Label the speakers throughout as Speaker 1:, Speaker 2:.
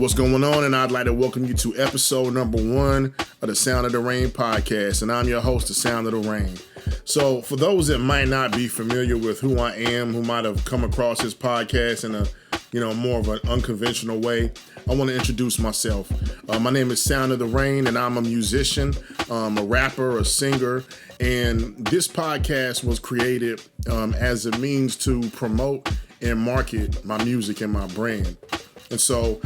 Speaker 1: What's going on? And I'd like to welcome you to episode number 1 of the Sound of the Rain podcast. And I'm your host, the Sound of the Rain. So for those that might not be familiar with who I am, who might have come across this podcast in a more of an unconventional way, I want to introduce myself. My name is Sound of the Rain, and I'm a musician, a rapper, a singer. And this podcast was created as a means to promote and market my music and my brand. And so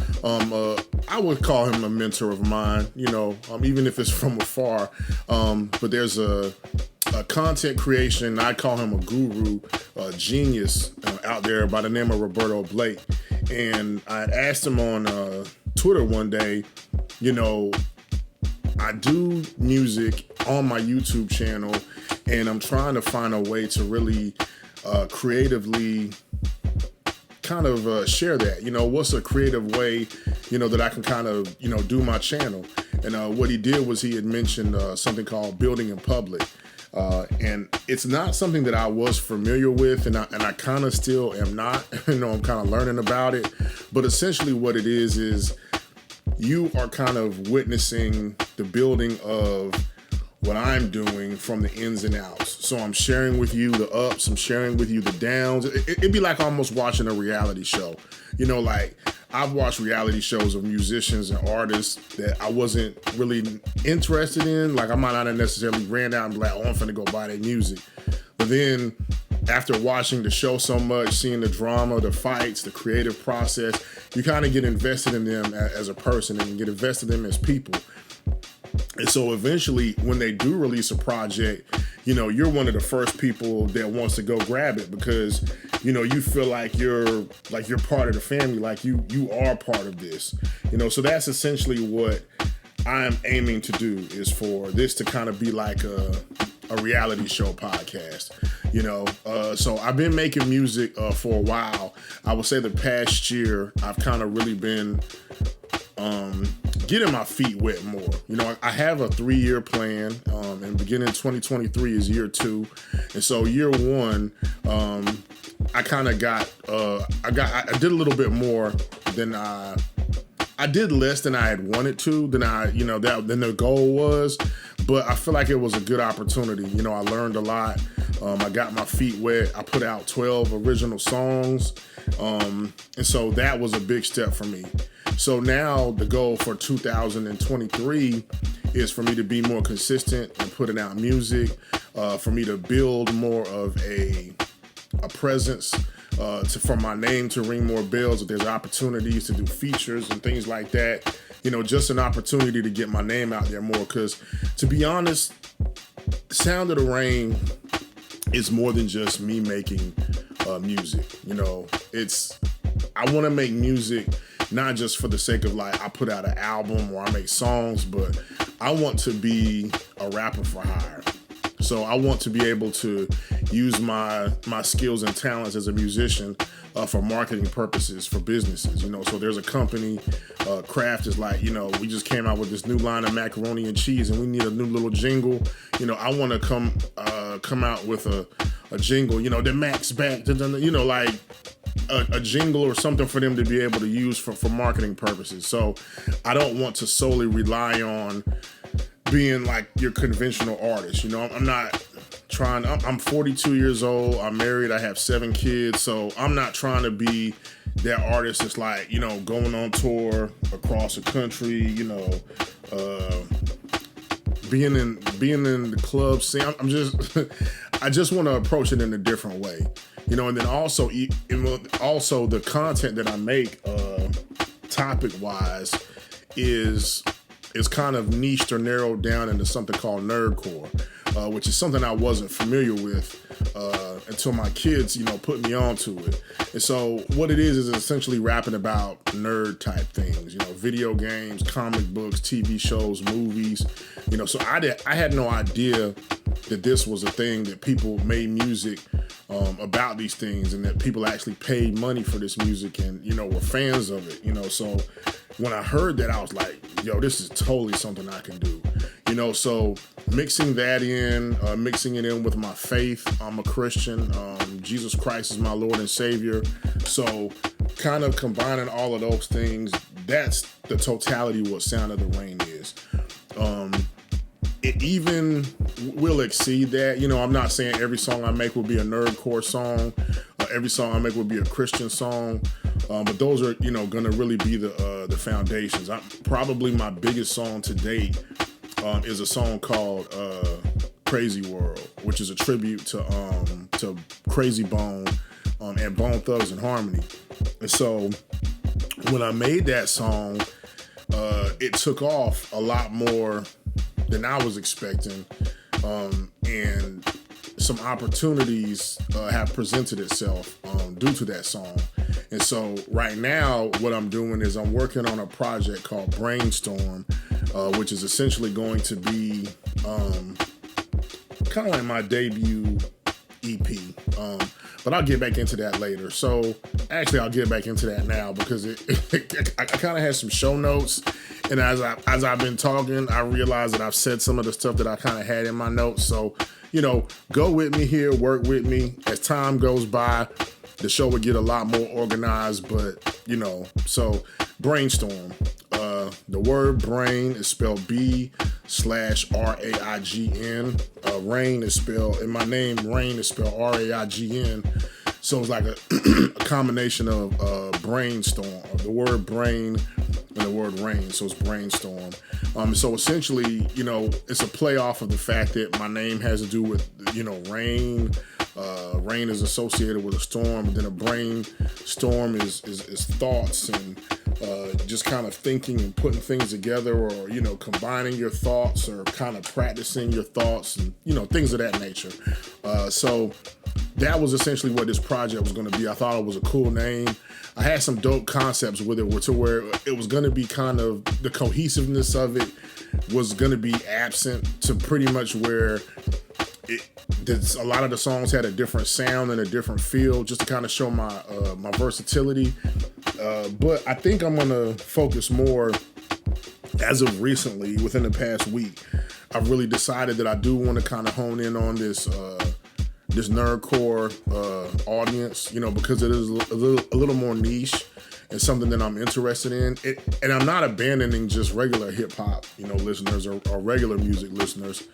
Speaker 1: I would call him a mentor of mine, even if it's from afar. But there's a content creation, I call him a guru, a genius out there by the name of Roberto Blake. And I asked him on Twitter one day, I do music on my YouTube channel, and I'm trying to find a way to really creatively kind of share that, what's a creative way, that I can kind of, do my channel. And what he did was he had mentioned something called building in public. And it's not something that I was familiar with, and I kind of still am not, I'm kind of learning about it. But essentially what it is you are kind of witnessing the building of what I'm doing from the ins and outs. So I'm sharing with you the ups, I'm sharing with you the downs. It'd be like almost watching a reality show. Like I've watched reality shows of musicians and artists that I wasn't really interested in. Like I might not have necessarily ran out and be like, I'm finna go buy their music. But then after watching the show so much, seeing the drama, the fights, the creative process, you kind of get invested in them as a person and get invested in them as people. And so eventually when they do release a project, you're one of the first people that wants to go grab it because, you feel like you're part of the family, like you are part of this, so that's essentially what I'm aiming to do, is for this to kind of be like a reality show podcast, so I've been making music for a while. I would say the past year, I've kind of really been getting my feet wet more. I have a 3-year plan, and beginning 2023 is year 2. And so year 1, I kind of I did a little bit more than I did less than I had wanted to, than than the goal was, but I feel like it was a good opportunity. I learned a lot. I got my feet wet. I put out 12 original songs. And so that was a big step for me. So now the goal for 2023 is for me to be more consistent in putting out music, for me to build more of a presence, for my name to ring more bells. If there's opportunities to do features and things like that, just an opportunity to get my name out there more. Because to be honest, Sound of the Rain is more than just me making music. I want to make music not just for the sake of like I put out an album or I make songs, but I want to be a rapper for hire. So I want to be able to use my skills and talents as a musician for marketing purposes for businesses. So there's a company, Kraft is like, we just came out with this new line of macaroni and cheese and we need a new little jingle. I want to come out with a jingle, that Max back, like a jingle or something for them to be able to use for marketing purposes. So I don't want to solely rely on being like your conventional artist. I'm not trying, I'm 42 years old, I'm married, I have 7 kids, so I'm not trying to be that artist that's like, going on tour across the country, being in the club scene. I just want to approach it in a different way. And then also the content that I make, topic-wise, is kind of niched or narrowed down into something called nerdcore, which is something I wasn't familiar with until my kids, put me onto it. And so what it is essentially rapping about nerd type things, video games, comic books, TV shows, movies, so I had no idea that this was a thing, that people made music about these things and that people actually paid money for this music and, were fans of it, so when I heard that, I was like, yo, this is totally something I can do, so mixing that in, mixing it in with my faith. I'm a Christian. Jesus Christ is my Lord and Savior. So kind of combining all of those things that's the totality of what Sound of the Rain is. It even will exceed that. You know, I'm not saying every song I make will be a nerdcore song. Every song I make will be a Christian song. But those are, you know, going to really be the foundations. Probably my biggest song to date is a song called Crazy World, which is a tribute to Crazy Bone and Bone Thugs and Harmony. And so when I made that song, it took off a lot more than I was expecting, and some opportunities have presented itself due to that song. And so right now what I'm doing is I'm working on a project called Raign Storm, which is essentially going to be kind of like my debut EP. But I'll get back into that later. So actually I'll get back into that now because I kind of had some show notes, and as I've been talking, I realized that I've said some of the stuff that I kind of had in my notes. So, you know, go with me here, work with me. As time goes by, the show will get a lot more organized, but, you know, so Brainstorm. The word brain is spelled B/RAIGN. Rain is spelled, in my name, Rain is spelled RAIGN. So it's like a combination of brainstorm, the word brain and the word rain. So it's brainstorm. So essentially, you know, it's a play off of the fact that my name has to do with, you know, rain. Rain is associated with a storm, but then a brainstorm is thoughts and just kind of thinking and putting things together, or, you know, combining your thoughts or kind of practicing your thoughts and, you know, things of that nature. So that was essentially what this project was going to be. I thought it was a cool name. I had some dope concepts with it to where it was going to be kind of, the cohesiveness of it was going to be absent to pretty much where a lot of the songs had a different sound and a different feel, just to kind of show my versatility. But I think I'm going to focus more, as of recently, within the past week, I've really decided that I do want to kind of hone in on this nerdcore audience, you know, because it is a little more niche and something that I'm interested in. And I'm not abandoning just regular hip hop, you know, listeners or regular music listeners.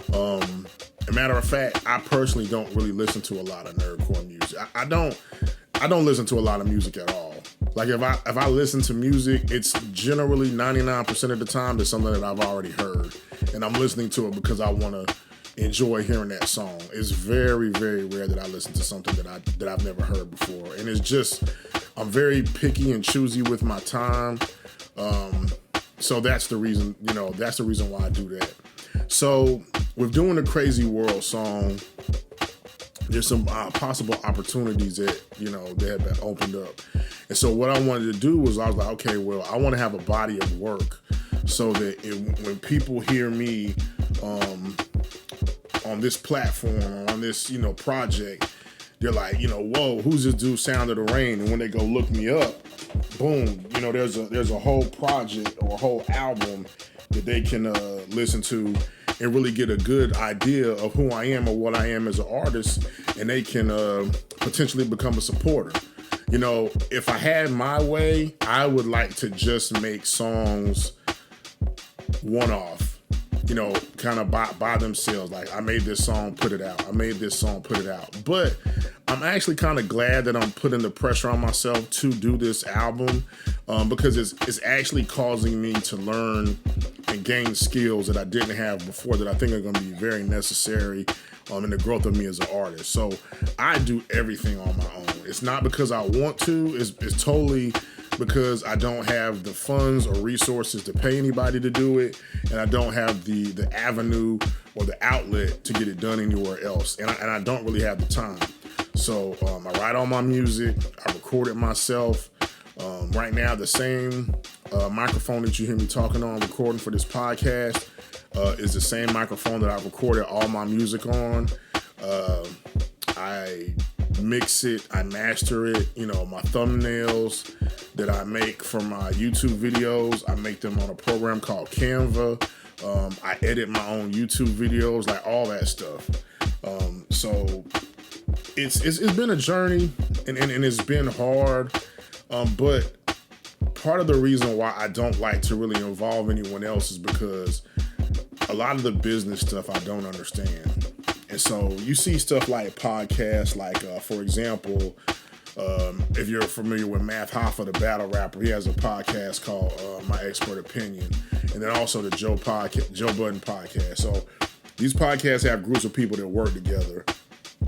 Speaker 1: As a matter of fact, I personally don't really listen to a lot of nerdcore music. I don't listen to a lot of music at all. Like if I listen to music, it's generally 99% of the time there's something that I've already heard, and I'm listening to it because I want to enjoy hearing that song. It's very, very rare that I listen to something that I've never heard before, and it's just, I'm very picky and choosy with my time. So that's the reason, you know, that's the reason why I do that. So with doing the Crazy World song, there's some possible opportunities that, you know, that have been opened up. And so what I wanted to do was, I was like, okay, well, I want to have a body of work so that when people hear me on this platform, on this, you know, project, they're like, you know, whoa, who's this dude, Sound of the Rain? And when they go look me up, boom, you know, there's a whole project or a whole album that they can listen to and really get a good idea of who I am or what I am as an artist, and they can potentially become a supporter. You know, if I had my way, I would like to just make songs one-off, you know, kind of by themselves. Like, I made this song, put it out. I made this song, put it out. But I'm actually kind of glad that I'm putting the pressure on myself to do this album, because it's actually causing me to learn and gain skills that I didn't have before, that I think are going to be very necessary in the growth of me as an artist. So I do everything on my own. It's not because I want to. It's totally because I don't have the funds or resources to pay anybody to do it, and I don't have the avenue or the outlet to get it done anywhere else, and I don't really have the time. So I write all my music, I record it myself. Right now, the same microphone that you hear me talking on, recording for this podcast, is the same microphone that I recorded all my music on. I mix it, I master it. You know, my thumbnails that I make for my YouTube videos, I make them on a program called Canva. I edit my own YouTube videos, like all that stuff. So it's been a journey, and it's been hard. But part of the reason why I don't like to really involve anyone else is because a lot of the business stuff I don't understand. And so you see stuff like podcasts, like, for example, if you're familiar with Math Hoffa, the battle rapper, he has a podcast called My Expert Opinion. And then also the Joe Budden podcast. So these podcasts have groups of people that work together.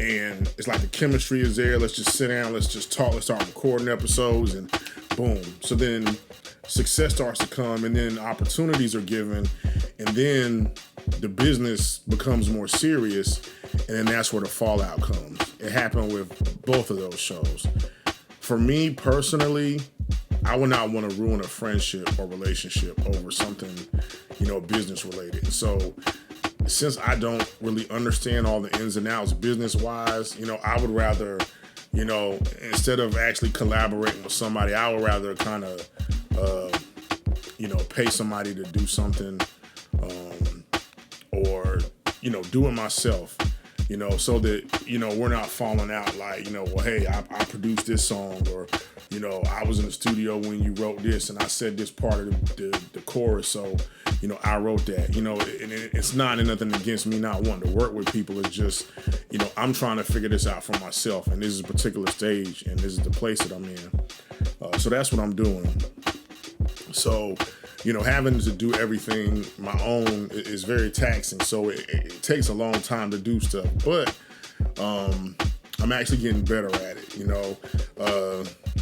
Speaker 1: And it's like the chemistry is there. Let's just sit down. Let's just talk. Let's start recording episodes and boom. So then success starts to come and then opportunities are given. And then the business becomes more serious. And then that's where the fallout comes. It happened with both of those shows. For me personally, I would not want to ruin a friendship or relationship over something, business related. So since I don't really understand all the ins and outs business-wise, I would rather, instead of actually collaborating with somebody, I would rather kind of, pay somebody to do something or, do it myself, so that, we're not falling out like, well, hey, I produced this song or, I was in the studio when you wrote this and I said this part of the chorus. So, I wrote that, and it's not nothing against me not wanting to work with people. It's just, I'm trying to figure this out for myself. And this is a particular stage and this is the place that I'm in. So that's what I'm doing. So, having to do everything my own is very taxing. So it takes a long time to do stuff. But I'm actually getting better at it.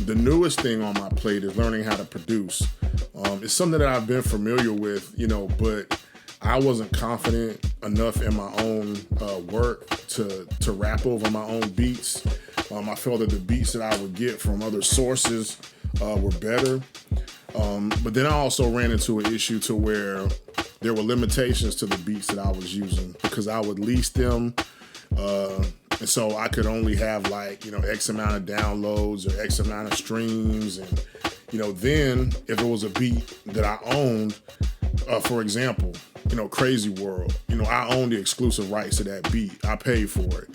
Speaker 1: The newest thing on my plate is learning how to produce. It's something that I've been familiar with, but I wasn't confident enough in my own work to rap over my own beats. I felt that the beats that I would get from other sources were better. But then I also ran into an issue to where there were limitations to the beats that I was using because I would lease them. And so I could only have X amount of downloads or X amount of streams. And, then if it was a beat that I owned, for example, Crazy World, I own the exclusive rights to that beat. I paid for it.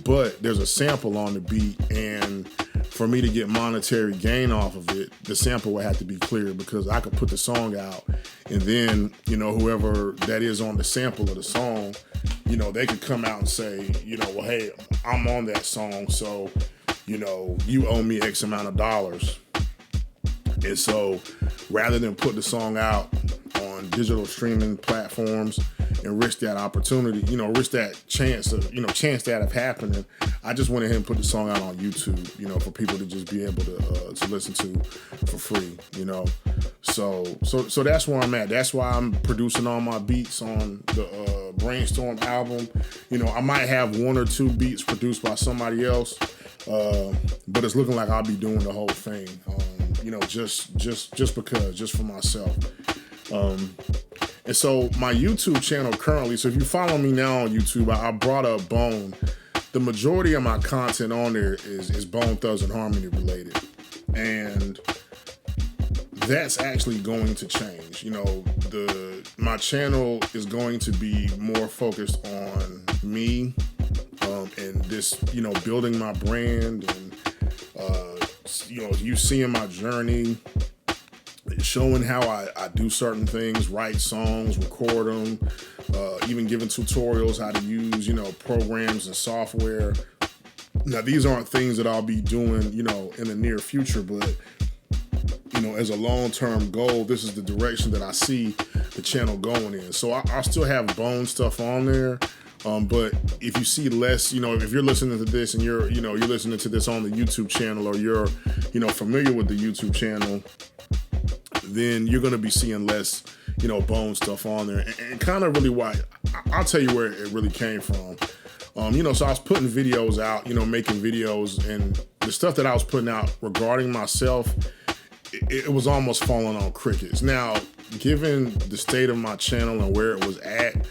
Speaker 1: But there's a sample on the beat, and for me to get monetary gain off of it, the sample would have to be clear because I could put the song out and then, whoever that is on the sample of the song, they could come out and say, well, hey, I'm on that song, so, you owe me X amount of dollars. And so rather than put the song out on digital streaming platforms and risk that opportunity, risk that chance that of happening, I just went ahead and put the song out on YouTube, for people to just be able to listen to for free, So that's where I'm at. That's why I'm producing all my beats on the Raign Storm album. I might have one or two beats produced by somebody else, but it's looking like I'll be doing the whole thing, just for myself. And so my YouTube channel currently, so if you follow me now on YouTube, I brought up Bone. The majority of my content on there is Bone Thugs and Harmony related. And that's actually going to change. My channel is going to be more focused on me and this, building my brand and, you seeing my journey, showing how I do certain things, write songs, record them, even giving tutorials how to use, programs and software. Now, these aren't things that I'll be doing, in the near future, but, as a long-term goal, this is the direction that I see the channel going in. So I still have Bone stuff on there. But if you see less, if you're listening to this and you're listening to this on the YouTube channel or you're, familiar with the YouTube channel, then you're going to be seeing less, Bone stuff on there. And kind of really why, I'll tell you where it really came from. So I was putting videos out, making videos, and the stuff that I was putting out regarding myself, it was almost falling on crickets. Now, given the state of my channel and where it was at,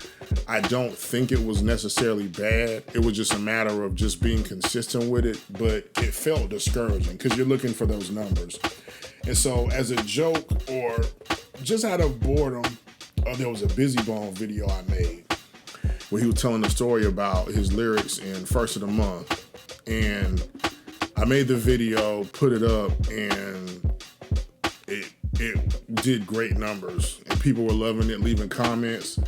Speaker 1: I don't think it was necessarily bad. It was just a matter of just being consistent with it, but it felt discouraging because you're looking for those numbers. And so as a joke or just out of boredom, there was a Busy Bone video I made where he was telling a story about his lyrics in First of the Month. And I made the video, put it up, and it did great numbers and people were loving it, leaving comments.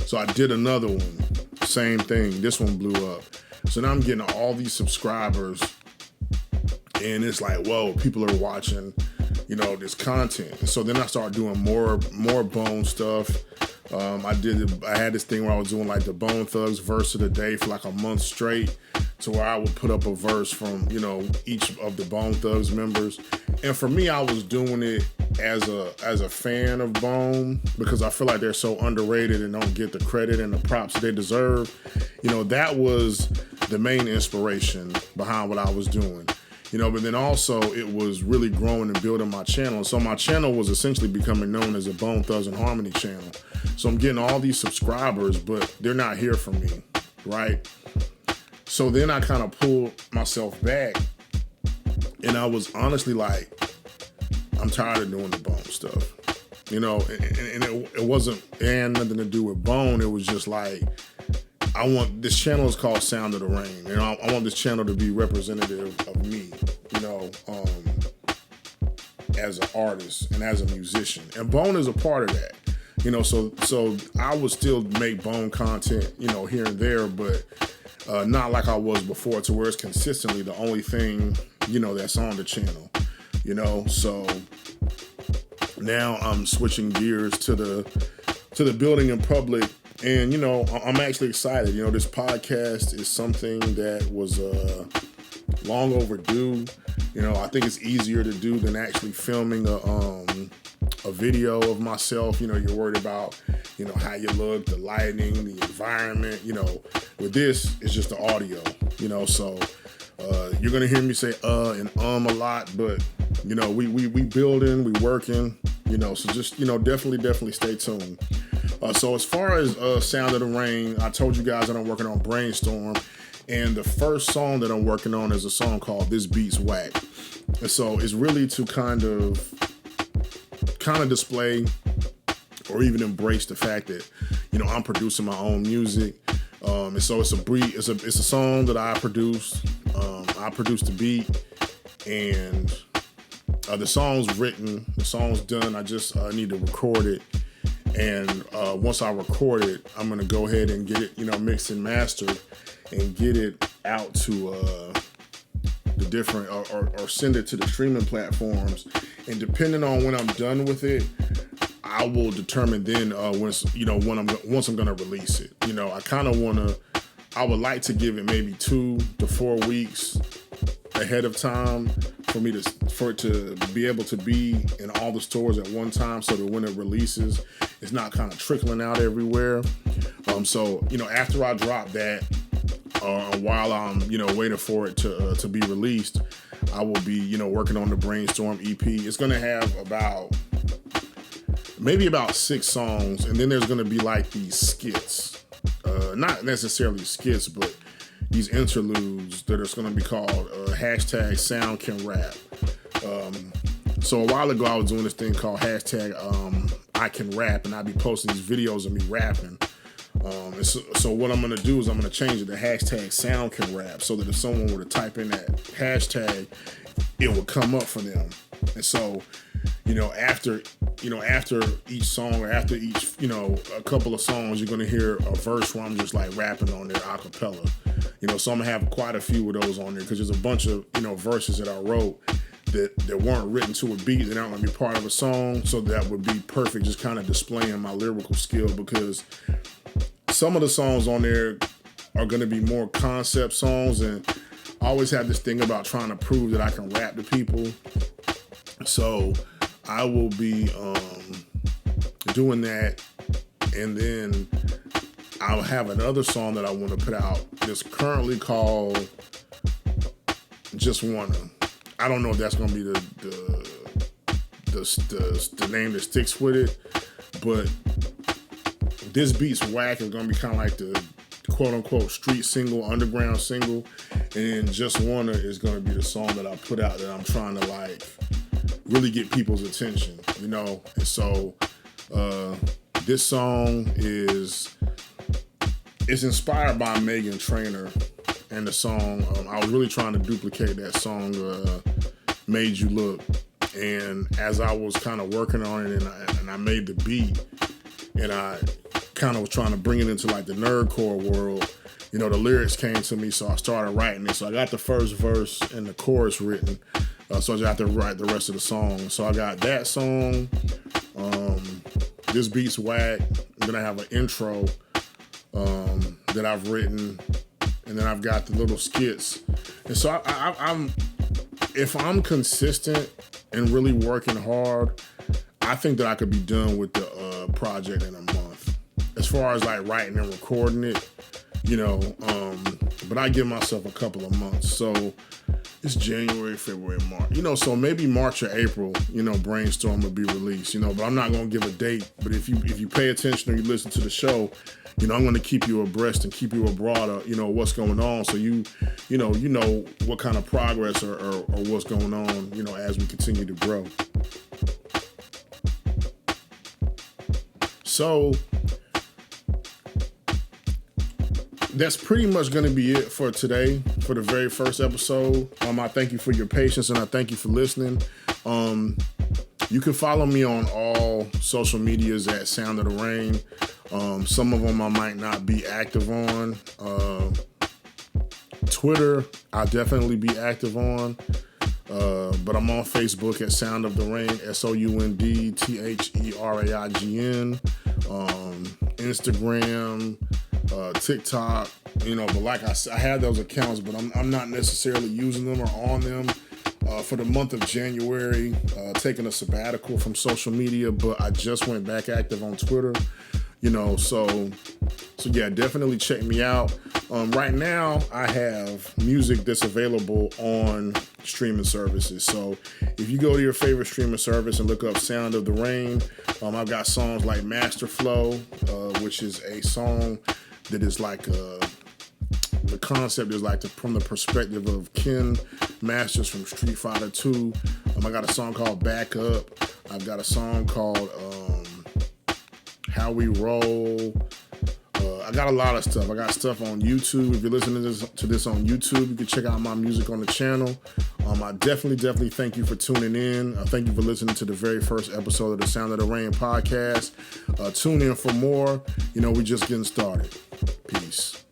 Speaker 1: So I did another one, same thing. This one blew up. So now I'm getting all these subscribers, and it's like, whoa, people are watching, this content. And so then I started doing more Bone stuff. I had this thing where I was doing like the Bone Thugs verse of the day for like a month straight, to where I would put up a verse from, each of the Bone Thugs members. And for me, I was doing it as a fan of Bone, because I feel like they're so underrated and don't get the credit and the props they deserve. That was the main inspiration behind what I was doing. But then also it was really growing and building my channel. So my channel was essentially becoming known as a Bone Thugs and Harmony channel. So I'm getting all these subscribers, but they're not here for me, right? So then I kind of pulled myself back, and I was honestly like, I'm tired of doing the Bone stuff, and it had nothing to do with Bone. It was just like, this channel is called Sound of the Raign, and I want this channel to be representative of me, as an artist and as a musician. And Bone is a part of that, so I would still make Bone content, here and there, but not like I was before, to where it's consistently the only thing, that's on the channel, so now I'm switching gears to the building in public. And, I'm actually excited. This podcast is something that was long overdue. I think it's easier to do than actually filming a video of myself. You're worried about, how you look, the lighting, the environment. With this, it's just the audio, so you're going to hear me say and a lot, but, we building, we working, so just, definitely stay tuned. So as far as Sound of the Raign, I told you guys that I'm working on Raign Storm, and the first song that I'm working on is a song called This Beat's Whack. And so it's really to kind of display or even embrace the fact that, I'm producing my own music. And so it's a song that I produced. I produced the beat, and the song's written, the song's done. I just need to record it. And once I record it, I'm going to go ahead and get it, mixed and mastered, and get it out to the different, or send it to the streaming platforms. And depending on when I'm done with it, I will determine then once I'm going to release it. I would like to give it maybe 2 to 4 weeks ahead of time for it to be able to be in all the stores at one time, so that when it releases, it's not kind of trickling out everywhere. So after I drop that, while I'm waiting for it to be released, I will be working on the Raign Storm EP. It's gonna have maybe about 6 songs, and then there's gonna be like these skits, not necessarily skits, but these interludes that are going to be called hashtag Sound Can Rap. So a while ago, I was doing this thing called hashtag I Can Rap, and I'd be posting these videos of me rapping. So what I'm going to do is I'm going to change it to hashtag Sound Can Rap, so that if someone were to type in that hashtag, it would come up for them. And so, after each song, or after each, a couple of songs, you're going to hear a verse where I'm just like rapping on there a cappella. So I'm going to have quite a few of those on there, because there's a bunch of, verses that I wrote that weren't written to a beat, that aren't going to be part of a song. So that would be perfect, just kind of displaying my lyrical skill, because some of the songs on there are going to be more concept songs, and I always have this thing about trying to prove that I can rap to people. So I will be doing that, and then I'll have another song that I want to put out that's currently called Just Wanna. I don't know if that's going to be the name that sticks with it, but This Beat's Whack is going to be kind of like the quote-unquote street single, underground single, and Just Wanna is going to be the song that I put out that I'm trying to like really get people's attention, And so this song is inspired by Megan Trainor, and the song, I was really trying to duplicate that song, Made You Look. And as I was kind of working on it and I made the beat and I kind of was trying to bring it into like the nerdcore world, you know, the lyrics came to me, so I started writing it. So I got the first verse and the chorus written, so I just have to write the rest of the song. So I got that song, This Beat's Whack, then I have an intro that I've written, and then I've got the little skits. And so I'm if I'm consistent and really working hard, I think that I could be done with the project in a month. As far as like writing and recording it, you know, but I give myself a couple of months. So it's January, February, March, you know, so maybe March or April, you know, Raign Storm will be released, you know, but I'm not going to give a date. But if you pay attention or you listen to the show, you know, I'm going to keep you abreast and keep you abroad of, you know, what's going on. So you know what kind of progress or what's going on, you know, as we continue to grow. So that's pretty much going to be it for today, for the very first episode. I thank you for your patience and I thank you for listening. You can follow me on all social medias at Sound of the Raign. Some of them I might not be active on. Twitter, I'll definitely be active on. But I'm on Facebook at Sound of the Raign, SOUNDTHERAIGN. Instagram, TikTok, you know, but like I said, I have those accounts, but I'm not necessarily using them or on them. For the month of January, taking a sabbatical from social media, but I just went back active on Twitter, you know, so yeah, definitely check me out. Right now, I have music that's available on streaming services. So if you go to your favorite streaming service and look up Sound of the Raign, I've got songs like Master Flow, which is a song that is like the concept is like from the perspective of Ken Masters from Street Fighter 2. I got a song called Back Up. I've got a song called How We Roll. I got a lot of stuff. I got stuff on YouTube. If you're listening to this on YouTube, you can check out my music on the channel. I definitely thank you for tuning in. Thank you for listening to the very first episode of the Sound of the Raign podcast. Tune in for more. You know, we're just getting started. Peace.